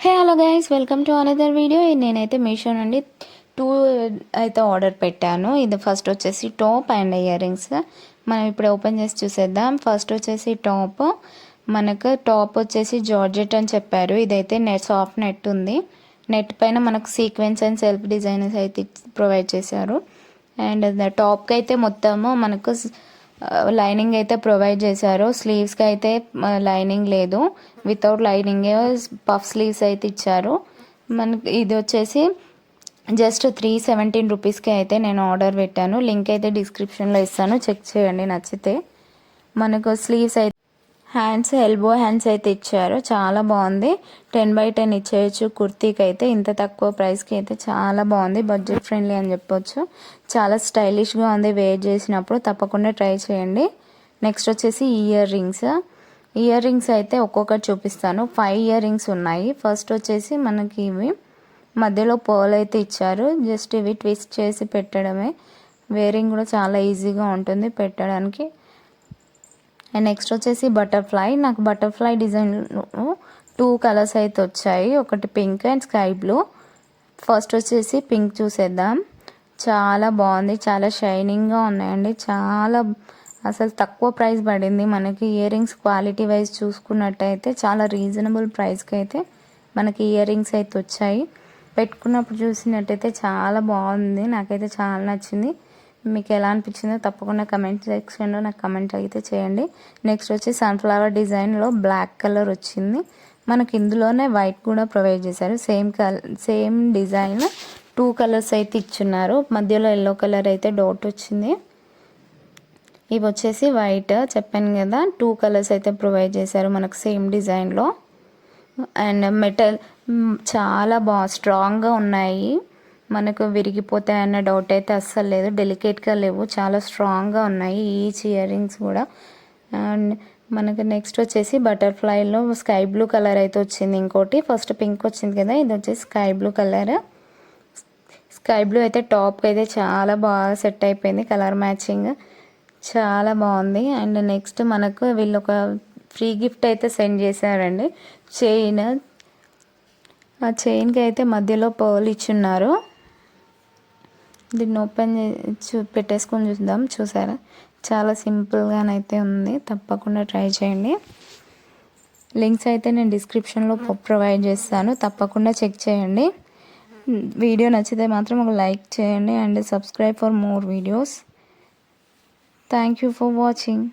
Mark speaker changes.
Speaker 1: Hey hello guys, welcome to another video. నేనైతే మీషో నుండి 2 అయితే ఆర్డర్ పెట్టాను. ఇది ఫస్ట్ వచ్చేసి టాప్ అండ్ ఇయర్ రింగ్స్. మనం ఇప్పుడు ఓపెన్ చేసి చూసేద్దాం. ఫస్ట్ వచ్చేసి టాప్. మనకు టాప్ వచ్చేసి జార్జెట్ అని చెప్పారు. ఇదైతే సాఫ్ట్ నెట్ ఉంది. నెట్ పైన మనకు సీక్వెన్స్ అండ్ సెల్ఫ్ డిజైనర్స్ అయితే ప్రొవైడ్ చేశారు. అండ్ టాప్కి అయితే మొత్తము మనకు లైనింగ్ అయితే ప్రొవైడ్ చేశారు. స్లీవ్స్కి అయితే లైనింగ్ లేదు, వితౌట్ లైనింగ్ పఫ్ స్లీవ్స్ అయితే ఇచ్చారు. మనకి ఇది వచ్చేసి జస్ట్ 317 రూపీస్కి అయితే నేను ఆర్డర్ పెట్టాను. లింక్ అయితే డిస్క్రిప్షన్లో ఇస్తాను, చెక్ చేయండి నచ్చితే. మనకు స్లీవ్స్ అయితే హ్యాండ్స్, ఎల్బో హ్యాండ్స్ అయితే ఇచ్చారు. చాలా బాగుంది. 10x10 ఇచ్చేయచ్చు కుర్తీకి అయితే. ఇంత తక్కువ ప్రైస్కి అయితే చాలా బాగుంది. బడ్జెట్ ఫ్రెండ్లీ అని చెప్పొచ్చు. చాలా స్టైలిష్గా ఉంది. వేర్ చేసినప్పుడు తప్పకుండా ట్రై చేయండి. నెక్స్ట్ వచ్చేసి ఇయర్ రింగ్స్. ఇయర్ రింగ్స్ అయితే ఒక్కొక్కటి చూపిస్తాను. 5 ఇయర్ రింగ్స్ ఉన్నాయి. ఫస్ట్ వచ్చేసి మనకి ఇవి మధ్యలో పర్ల్ అయితే ఇచ్చారు. జస్ట్ ఇవి ట్విస్ట్ చేసి పెట్టడమే. వేరింగ్ కూడా చాలా ఈజీగా ఉంటుంది పెట్టడానికి. అండ్ నెక్స్ట్ వచ్చేసి బటర్ఫ్లై. నాకు బటర్ఫ్లై డిజైన్లో 2 కలర్స్ అయితే వచ్చాయి. ఒకటి pink and sky blue. First వచ్చేసి పింక్ చూసేద్దాం. చాలా బాగుంది. చాలా షైనింగ్గా ఉన్నాయండి. చాలా అసలు తక్కువ ప్రైస్ పడింది మనకి. ఇయర్ రింగ్స్ క్వాలిటీ వైజ్ చూసుకున్నట్టయితే చాలా రీజనబుల్ ప్రైస్కి అయితే మనకి ఇయర్ రింగ్స్ అయితే వచ్చాయి. పెట్టుకున్నప్పుడు చూసినట్టయితే చాలా బాగుంది. నాకైతే చాలా నచ్చింది. మీకు ఎలా అనిపించిందో తప్పకుండా కమెంట్ సెక్షన్లో నాకు కమెంట్ అయితే చేయండి. నెక్స్ట్ వచ్చి సన్ఫ్లవర్ డిజైన్లో బ్లాక్ కలర్ వచ్చింది. మనకి ఇందులోనే వైట్ కూడా ప్రొవైడ్ చేశారు. సేమ్ డిజైన్ 2 కలర్స్ అయితే ఇచ్చున్నారు. మధ్యలో ఎల్లో కలర్ అయితే డాట్ వచ్చింది. ఇవి వచ్చేసి వైట్, చెప్పాను కదా. 2 కలర్స్ అయితే ప్రొవైడ్ చేశారు మనకు సేమ్ డిజైన్లో. అండ్ మెటల్ చాలా స్ట్రాంగ్గా ఉన్నాయి. మనకు విరిగిపోతాయన్న డౌట్ అయితే అస్సలు లేదు. డెలికేట్గా లేవు, చాలా స్ట్రాంగ్గా ఉన్నాయి ఈచ్ ఇయర్ రింగ్స్ కూడా. అండ్ మనకు నెక్స్ట్ వచ్చేసి బటర్ఫ్లైలో స్కై బ్లూ కలర్ అయితే వచ్చింది. ఇంకోటి ఫస్ట్ పింక్ వచ్చింది కదా, ఇది వచ్చేసి sky blue colour. Sky blue అయితే టాప్కి అయితే చాలా బాగా సెట్ అయిపోయింది. కలర్ మ్యాచింగ్ చాలా బాగుంది. అండ్ నెక్స్ట్ మనకు వీళ్ళు ఒక ఫ్రీ గిఫ్ట్ అయితే సెండ్ చేశారండి. చైన్. ఆ చైన్కి అయితే మధ్యలో పర్ల్ ఇచ్చున్నారు. దీన్ని ఓపెన్ పెట్టేసుకొని చూద్దాం. చూసారా, చాలా సింపుల్గానైతే ఉంది. తప్పకుండా ట్రై చేయండి. లింక్స్ అయితే నేను డిస్క్రిప్షన్లో ప్రొవైడ్ చేస్తాను, తప్పకుండా చెక్ చేయండి. వీడియో నచ్చితే మాత్రం ఒక లైక్ చేయండి and subscribe for more videos. Thank you for watching.